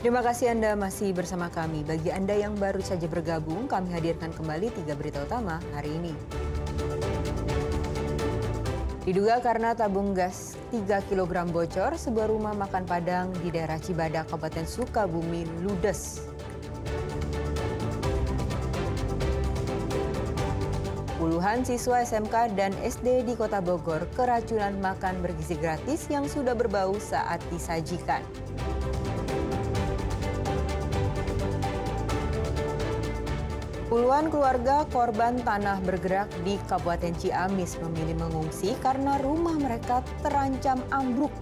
Terima kasih Anda masih bersama kami. Bagi Anda yang baru saja bergabung, kami hadirkan kembali 3 berita utama hari ini. Diduga karena tabung gas 3 kg bocor, sebuah rumah makan Padang di daerah Cibadak, Kabupaten Sukabumi, ludes. Puluhan siswa SMK dan SD di Kota Bogor keracunan makan bergizi gratis yang sudah berbau saat disajikan. Puluhan keluarga korban tanah bergerak di Kabupaten Ciamis memilih mengungsi karena rumah mereka terancam ambruk.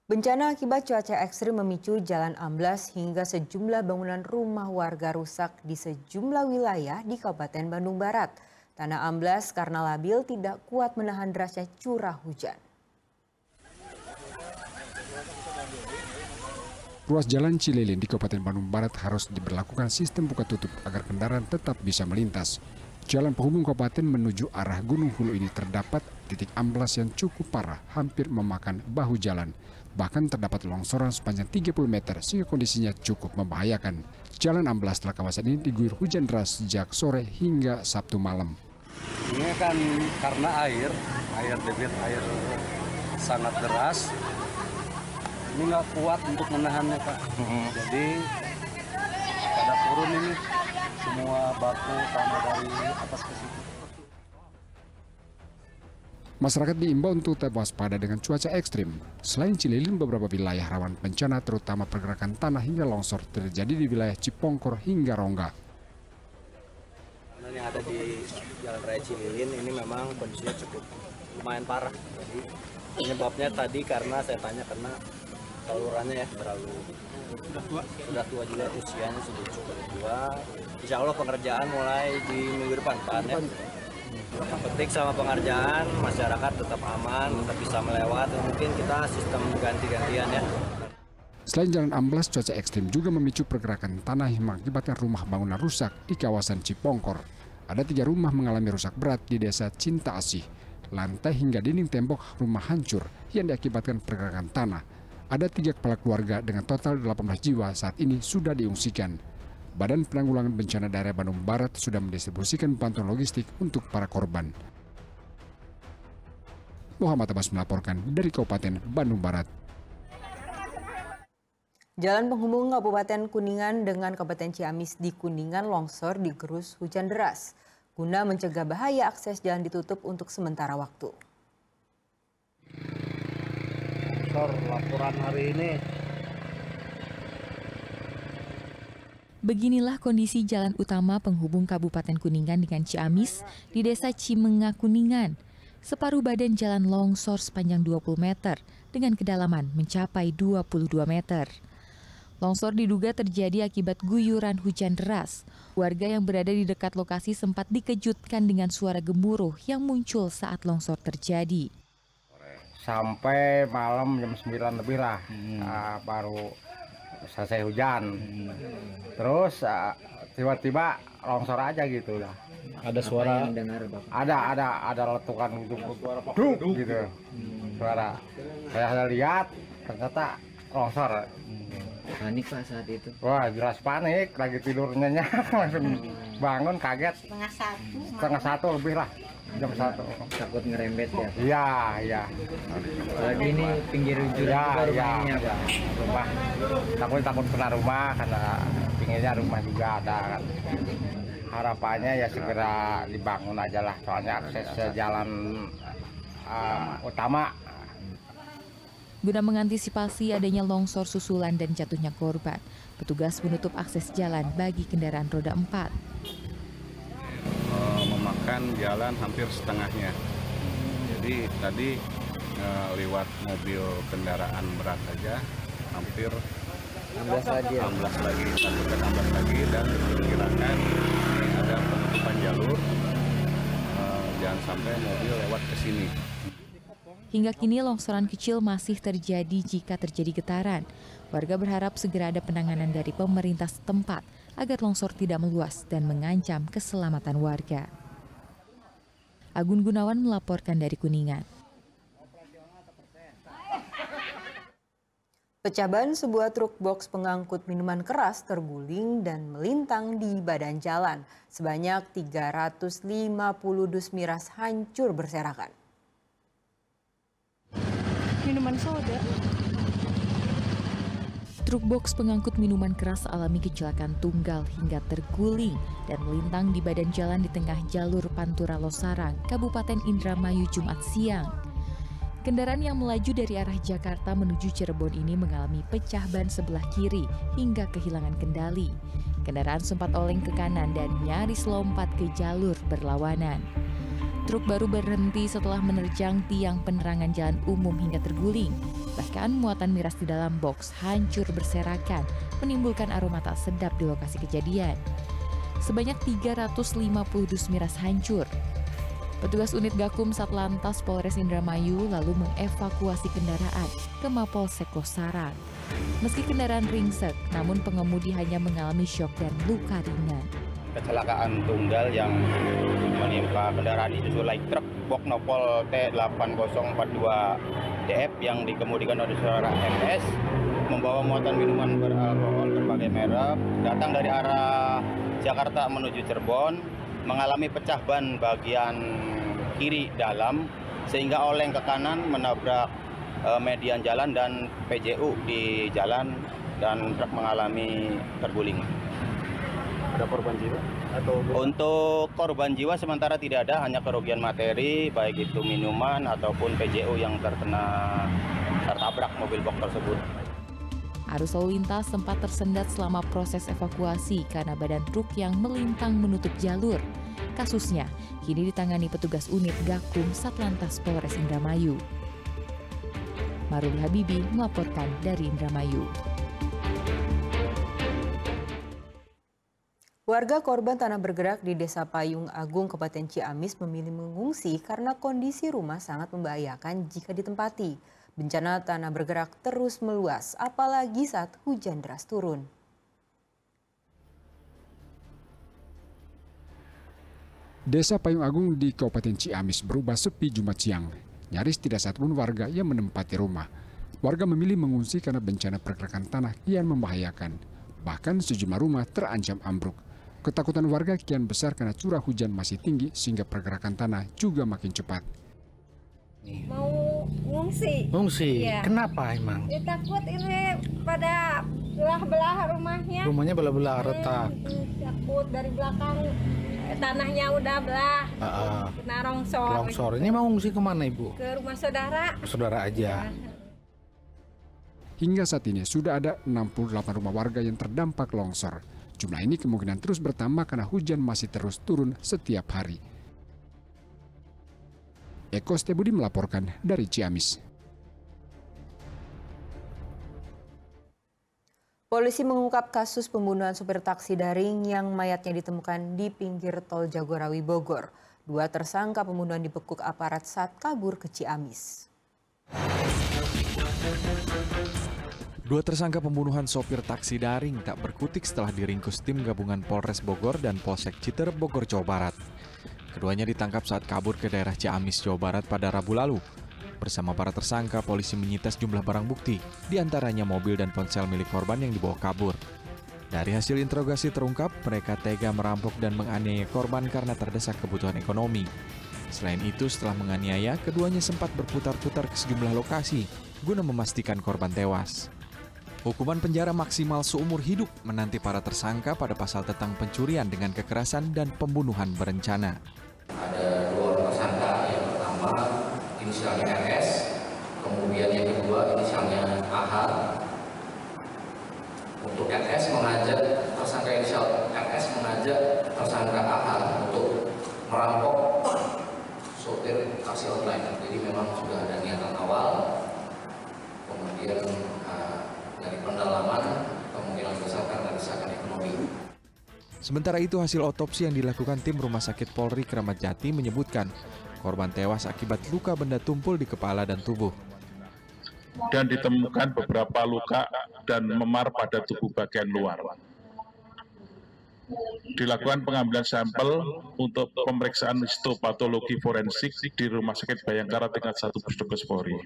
Bencana akibat cuaca ekstrim memicu jalan amblas hingga sejumlah bangunan rumah warga rusak di sejumlah wilayah di Kabupaten Bandung Barat. Tanah amblas karena labil tidak kuat menahan derasnya curah hujan. Ruas Jalan Cililin di Kabupaten Bandung Barat harus diberlakukan sistem buka tutup agar kendaraan tetap bisa melintas. Jalan penghubung kabupaten menuju arah Gunung Hulu ini terdapat titik amblas yang cukup parah, hampir memakan bahu jalan. Bahkan terdapat longsoran sepanjang 30 meter sehingga kondisinya cukup membahayakan. Jalan amblas setelah kawasan ini diguyur hujan deras sejak sore hingga Sabtu malam. Ini kan karena debit air sangat deras. Ini nggak kuat untuk menahannya, Pak. Jadi pada turun ini semua batu tanah dari atas ke situ. Masyarakat diimbau untuk tetap waspada dengan cuaca ekstrim. Selain Cililin, beberapa wilayah rawan bencana terutama pergerakan tanah hingga longsor terjadi di wilayah Cipongkor hingga Rongga. Yang ada di Jalan Raya Cililin ini memang kondisinya cukup lumayan parah. Jadi penyebabnya tadi karena saya tanya karena salurannya ya terlalu sudah tua juga, usianya sudah cukup tua. Insya Allah pengerjaan mulai di minggu depan, Pak ya. Yang penting sama pengerjaan masyarakat tetap aman, tetap bisa melewat. Mungkin kita sistem ganti-gantian ya. Selain jalan amblas, cuaca ekstrim juga memicu pergerakan tanah yang mengakibatkan rumah bangunan rusak di kawasan Cipongkor. Ada 3 rumah mengalami rusak berat di desa Cinta Asih. Lantai hingga dinding tembok rumah hancur yang diakibatkan pergerakan tanah. Ada 3 kepala keluarga dengan total 18 jiwa saat ini sudah diungsikan. Badan Penanggulangan Bencana Daerah Bandung Barat sudah mendistribusikan bantuan logistik untuk para korban. Muhammad Abbas melaporkan dari Kabupaten Bandung Barat. Jalan penghubung Kabupaten Kuningan dengan Kabupaten Ciamis di Kuningan longsor digerus hujan deras. Guna mencegah bahaya, akses jalan ditutup untuk sementara waktu. Laporan hari ini. Beginilah kondisi jalan utama penghubung Kabupaten Kuningan dengan Ciamis di Desa Cimenga Kuningan. Separuh badan jalan longsor sepanjang 20 meter dengan kedalaman mencapai 22 meter. Longsor diduga terjadi akibat guyuran hujan deras. Warga yang berada di dekat lokasi sempat dikejutkan dengan suara gemuruh yang muncul saat longsor terjadi. Sampai malam jam 9 lebih lah, baru selesai hujan. Terus tiba-tiba longsor aja gitu lah. Ada suara yang dengar, Bapak? Ada letukan gitu, gitu. Suara. Saya lihat ternyata longsor. Panik Pak saat itu? Wah, jelas panik, lagi tidurnya langsung bangun kaget. Setengah satu lebih lah. Jam 1. Takut ngerembet ya? Iya. Lagi ini pinggir jurang juga rumahnya, Pak? Rumah. Takut kena rumah karena pinggirnya rumah juga ada kan. Harapannya ya segera dibangun aja lah, soalnya akses jalan utama. Guna mengantisipasi adanya longsor susulan dan jatuhnya korban, petugas menutup akses jalan bagi kendaraan roda 4. Memakan jalan hampir setengahnya. Jadi tadi lewat mobil kendaraan berat saja hampir 16 lagi, dan diperkirakan ada penutupan jalur, jangan sampai mobil lewat ke sini. Hingga kini longsoran kecil masih terjadi jika terjadi getaran. Warga berharap segera ada penanganan dari pemerintah setempat agar longsor tidak meluas dan mengancam keselamatan warga. Agun Gunawan melaporkan dari Kuningan. Pecah ban sebuah truk box pengangkut minuman keras terguling dan melintang di badan jalan. Sebanyak 350 dus miras hancur berserakan. Minuman soda. Truk box pengangkut minuman keras alami kecelakaan tunggal hingga terguling dan melintang di badan jalan di tengah jalur Pantura Losarang, Kabupaten Indramayu, Jumat siang. Kendaraan yang melaju dari arah Jakarta menuju Cirebon ini mengalami pecah ban sebelah kiri hingga kehilangan kendali. Kendaraan sempat oleng ke kanan dan nyaris lompat ke jalur berlawanan. Truk baru berhenti setelah menerjang tiang penerangan jalan umum hingga terguling. Bahkan muatan miras di dalam box hancur berserakan, menimbulkan aroma tak sedap di lokasi kejadian. Sebanyak 350 dus miras hancur. Petugas unit Gakum Satlantas Polres Indramayu lalu mengevakuasi kendaraan ke Mapolsek Losarang. Meski kendaraan ringsek, namun pengemudi hanya mengalami syok dan luka ringan. Kecelakaan tunggal yang menimpa kendaraan Isuzu light truck box Nopol T8042 DF yang dikemudikan oleh saudara MS membawa muatan minuman beralkohol berbagai merek datang dari arah Jakarta menuju Cirebon, mengalami pecah ban bagian kiri dalam sehingga oleng ke kanan menabrak median jalan dan PJU di jalan dan truk mengalami terguling. Ada korban jiwa? Untuk korban jiwa sementara tidak ada, hanya kerugian materi baik itu minuman ataupun PJU yang tertabrak mobil box tersebut. Arus lalu lintas sempat tersendat selama proses evakuasi karena badan truk yang melintang menutup jalur. Kasusnya kini ditangani petugas unit Gakum Satlantas Polres Indramayu. Maruli Habibi melaporkan dari Indramayu. Warga korban tanah bergerak di Desa Payung Agung, Kabupaten Ciamis memilih mengungsi karena kondisi rumah sangat membahayakan jika ditempati. Bencana tanah bergerak terus meluas, apalagi saat hujan deras turun. Desa Payung Agung di Kabupaten Ciamis berubah sepi Jumat siang. Nyaris tidak satupun warga yang menempati rumah. Warga memilih mengungsi karena bencana pergerakan tanah kian membahayakan. Bahkan sejumlah rumah terancam ambruk. Ketakutan warga kian besar karena curah hujan masih tinggi sehingga pergerakan tanah juga makin cepat. Mau ngungsi. Ngungsi? Ya. Kenapa emang? Ya, takut ini pada belah-belah rumahnya. Rumahnya belah-belah retak. Takut dari belakang tanahnya udah belah. Kena longsor. Longsor. Ini mau ngungsi kemana Ibu? Ke rumah saudara. Saudara aja. Ya. Hingga saat ini sudah ada 68 rumah warga yang terdampak longsor. Jumlah ini kemungkinan terus bertambah karena hujan masih terus turun setiap hari. Eko Stebudi melaporkan dari Ciamis. Polisi mengungkap kasus pembunuhan supir taksi daring yang mayatnya ditemukan di pinggir tol Jagorawi Bogor. 2 tersangka pembunuhan dibekuk aparat saat kabur ke Ciamis. 2 tersangka pembunuhan sopir taksi daring tak berkutik setelah diringkus tim gabungan Polres Bogor dan Polsek Citerep Bogor, Jawa Barat. Keduanya ditangkap saat kabur ke daerah Ciamis, Jawa Barat pada Rabu lalu. Bersama para tersangka, polisi menyita sejumlah barang bukti, diantaranya mobil dan ponsel milik korban yang dibawa kabur. Dari hasil interogasi terungkap, mereka tega merampok dan menganiaya korban karena terdesak kebutuhan ekonomi. Selain itu, setelah menganiaya, keduanya sempat berputar-putar ke sejumlah lokasi guna memastikan korban tewas. Hukuman penjara maksimal seumur hidup menanti para tersangka pada pasal tentang pencurian dengan kekerasan dan pembunuhan berencana. Ada 2 tersangka, yang pertama inisialnya RS, kemudian yang kedua inisialnya AH. Untuk RS mengajak tersangka inisial RS mengajak tersangka AH untuk merampok sopir taksi online. Jadi memang sudah ada niatan awal, kemudian dari pendalaman kemungkinan besar karena desakan ekonomi. Sementara itu, hasil otopsi yang dilakukan tim Rumah Sakit Polri Kramat Jati menyebutkan korban tewas akibat luka benda tumpul di kepala dan tubuh. Dan ditemukan beberapa luka dan memar pada tubuh bagian luar. dilakukan pengambilan sampel untuk pemeriksaan histopatologi forensik di Rumah Sakit Bayangkara tingkat 1 Pusdokes Polri.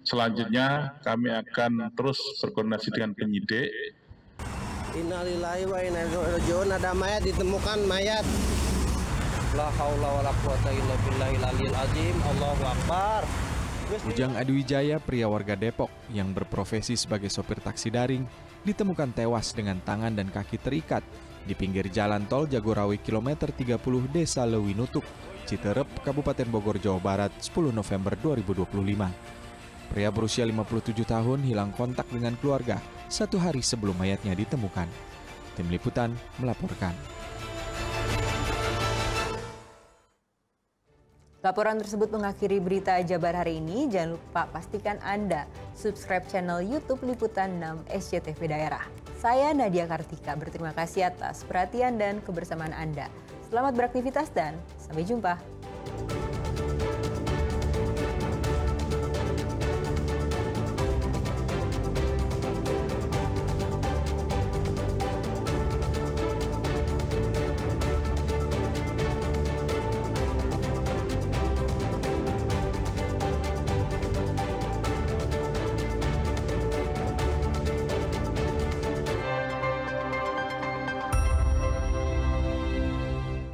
Selanjutnya kami akan terus berkoordinasi dengan penyidik. Innalillahi wa inna ilaihi raji'un. Ada mayat ditemukan, mayat. La haula wala quwata illa billahil aliyil azim. Allahu akbar. Ujang Adiwijaya, pria warga Depok yang berprofesi sebagai sopir taksi daring, ditemukan tewas dengan tangan dan kaki terikat di pinggir jalan tol Jagorawi kilometer 30 Desa Lewinutuk, Citerep, Kabupaten Bogor, Jawa Barat, 10 November 2025. Pria berusia 57 tahun hilang kontak dengan keluarga 1 hari sebelum mayatnya ditemukan. Tim Liputan melaporkan. Laporan tersebut mengakhiri berita Jabar hari ini. Jangan lupa pastikan Anda subscribe channel YouTube Liputan 6 SCTV Daerah. Saya Nadia Kartika, berterima kasih atas perhatian dan kebersamaan Anda. Selamat beraktivitas dan sampai jumpa.